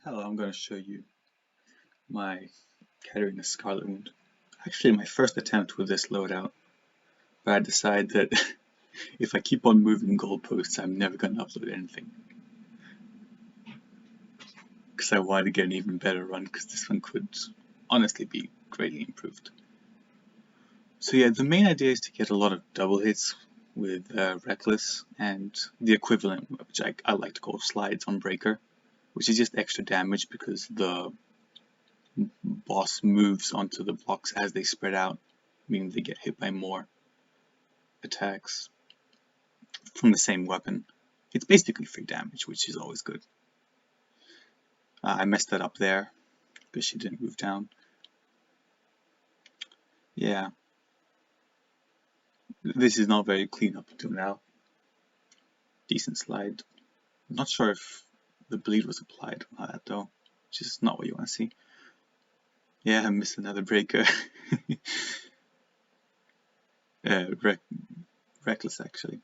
Hello, I'm going to show you my Catarina Scarletwound. Actually, my first attempt with this loadout, but I decided that if I keep on moving goalposts, I'm never going to upload anything. Because I wanted to get an even better run, because this one could honestly be greatly improved. So yeah, the main idea is to get a lot of double hits with Reckless and the equivalent, which I like to call slides on Breaker, which is just extra damage because the boss moves onto the blocks as they spread out, meaning they get hit by more attacks from the same weapon. It's basically free damage, which is always good. I messed that up there because she didn't move down. Yeah, this is not very clean up until now. Decent slide. I'm not sure if the bleed was applied on that though, which is not what you want to see. Yeah, I missed another breaker. Reckless actually.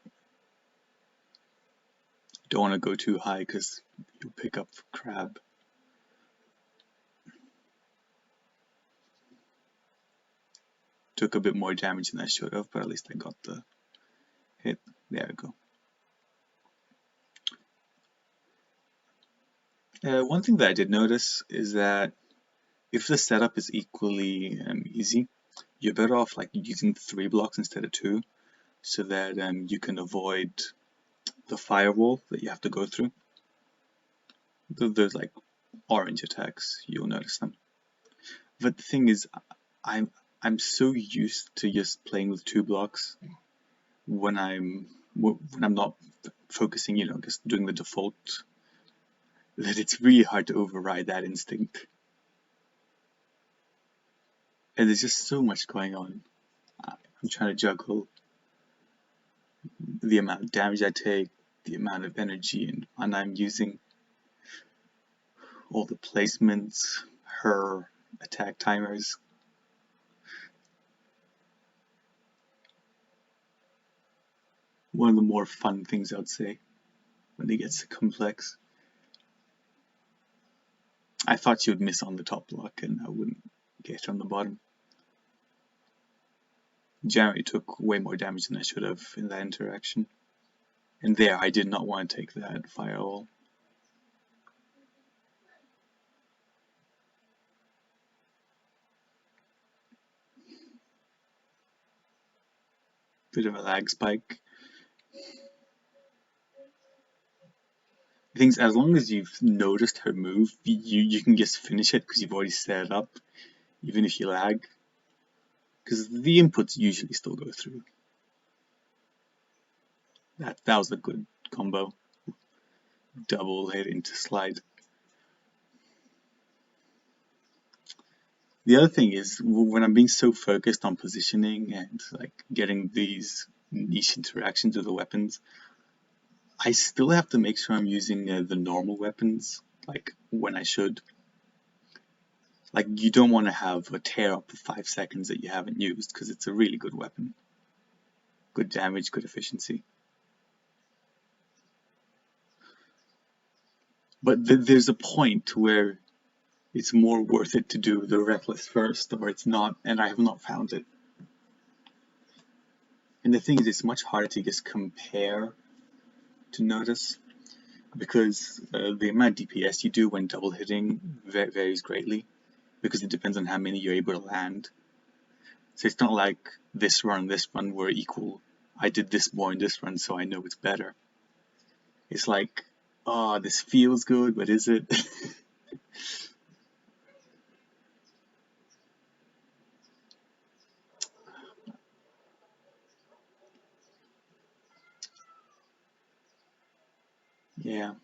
Don't want to go too high because you'll pick up crab. Took a bit more damage than I should have, but at least I got the hit. There we go. One thing that I did notice is that if the setup is equally easy, you're better off like using 3 blocks instead of 2, so that you can avoid the firewall that you have to go through. Those like orange attacks, you'll notice them. But the thing is, I'm so used to just playing with 2 blocks when I'm not focusing, just doing the default, that it's really hard to override that instinct. And there's just so much going on. I'm trying to juggle the amount of damage I take, the amount of energy and I'm using, all the placements, her attack timers. One of the more fun things, I'd say, when it gets complex. I thought she would miss on the top block and I wouldn't get on the bottom. Generally took way more damage than I should have in that interaction. And there, I did not want to take that firewall. Bit of a lag spike. Things, as long as you've noticed her move, you can just finish it because you've already set it up, even if you lag. Because the inputs usually still go through. That was a good combo. Double hit into slide. The other thing is, when I'm being so focused on positioning and like getting these niche interactions with the weapons, I still have to make sure I'm using the normal weapons, like when I should. Like, you don't want to have a tear up for 5 seconds that you haven't used, because it's a really good weapon. Good damage, good efficiency. But there's a point where it's more worth it to do the Reckless first, or it's not, and I have not found it. And the thing is, it's much harder to just compare to notice, because the amount of DPS you do when double hitting varies greatly, because it depends on how many you're able to land. So it's not like this run were equal. I did this more in this run, so I know it's better. It's like, oh, this feels good, but is it? Yeah.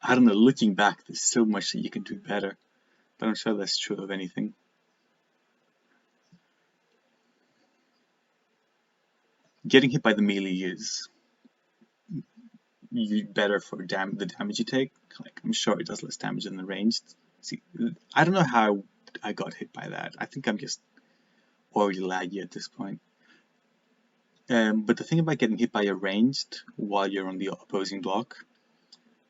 I don't know, looking back, there's so much that you can do better, but I'm sure that's true of anything. Getting hit by the melee is better for the damage you take. Like, I'm sure it does less damage than the ranged. See, I don't know how I got hit by that. I think I'm just already laggy at this point. But the thing about getting hit by a ranged while you're on the opposing block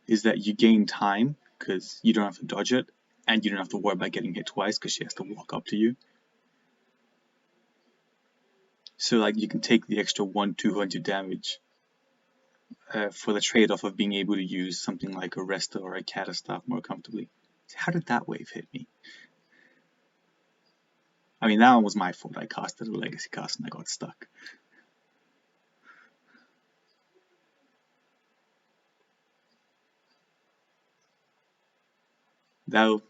is that you gain time, because you don't have to dodge it, and you don't have to worry about getting hit twice because she has to walk up to you. So like you can take the extra 1-200 damage for the trade-off of being able to use something like a Resta or a Cata Staff more comfortably. How did that wave hit me? I mean, that one was my fault. I casted a legacy cast and I got stuck. Now,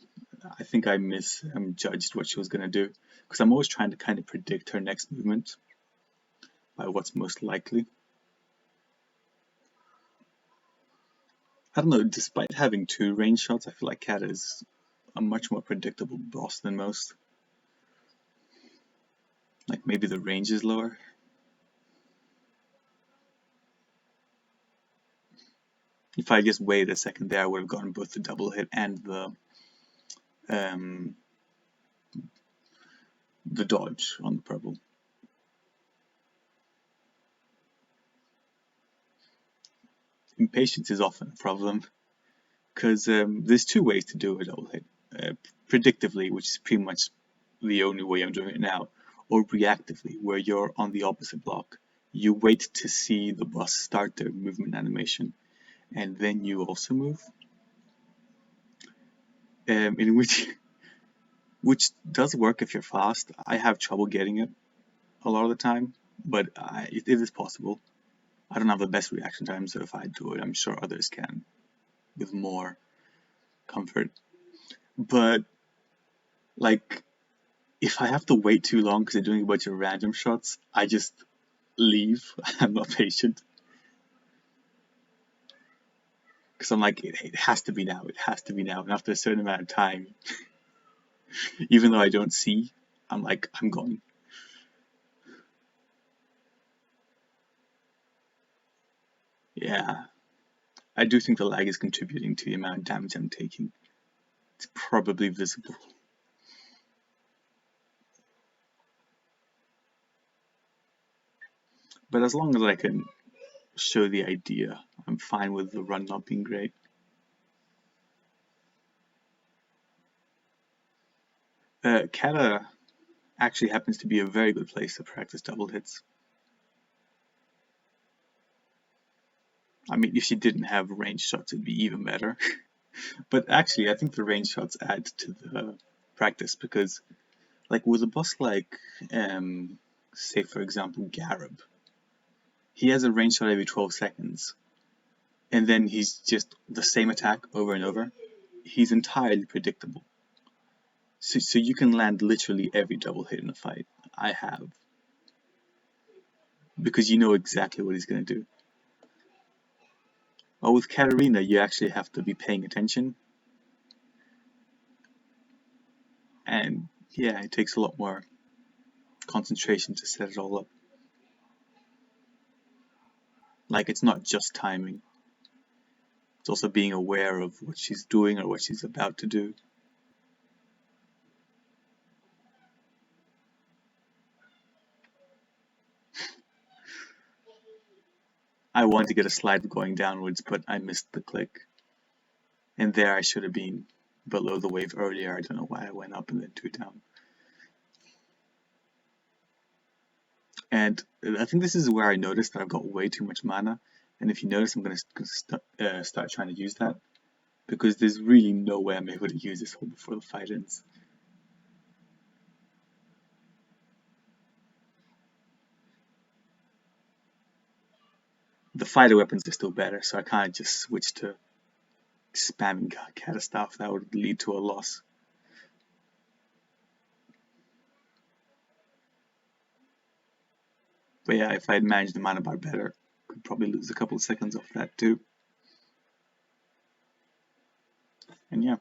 I think I misjudged what she was going to do, because I'm always trying to kind of predict her next movement by what's most likely. I don't know, despite having 2 range shots, I feel like Cat is a much more predictable boss than most. Like maybe the range is lower. If I just waited a second there, I would have gotten both the double hit and the dodge on the purple. Impatience is often a problem, because there's 2 ways to do a double hit. Predictively, which is pretty much the only way I'm doing it now, or reactively, where you're on the opposite block. You wait to see the boss start their movement animation, and then you also move. In which does work if you're fast. I have trouble getting it a lot of the time, but it is possible. I don't have the best reaction time, so if I do it, I'm sure others can with more comfort. But like, if I have to wait too long because they're doing a bunch of random shots, I just leave. I'm not patient. Because I'm like, it has to be now, it has to be now. And after a certain amount of time, even though I don't see, I'm like, I'm going. Yeah. I do think the lag is contributing to the amount of damage I'm taking. It's probably visible. But as long as I can show the idea, I'm fine with the run not being great. Kata actually happens to be a very good place to practice double hits. I mean, if she didn't have range shots, it'd be even better. But actually, I think the range shots add to the practice, because like with a boss like, say for example, Garib, he has a range shot every 12 seconds, and then he's just the same attack over and over. He's entirely predictable. So you can land literally every double hit in a fight. I have. Because you know exactly what he's going to do. Well, with Catarina, you actually have to be paying attention. And yeah, it takes a lot more concentration to set it all up. Like, it's not just timing. It's also being aware of what she's doing or what she's about to do. I wanted to get a slide going downwards, but I missed the click. And there I should have been below the wave earlier. I don't know why I went up and then 2 down. And I think this is where I noticed that I've got way too much mana. And if you notice, I'm going to start trying to use that, because there's really no way I'm able to use this whole before the fight ends. The fighter weapons are still better, so I can't just switch to spamming Cata Staff. That would lead to a loss. But yeah, if I had managed the mana bar better, I could probably lose a couple of seconds off that too. And yeah.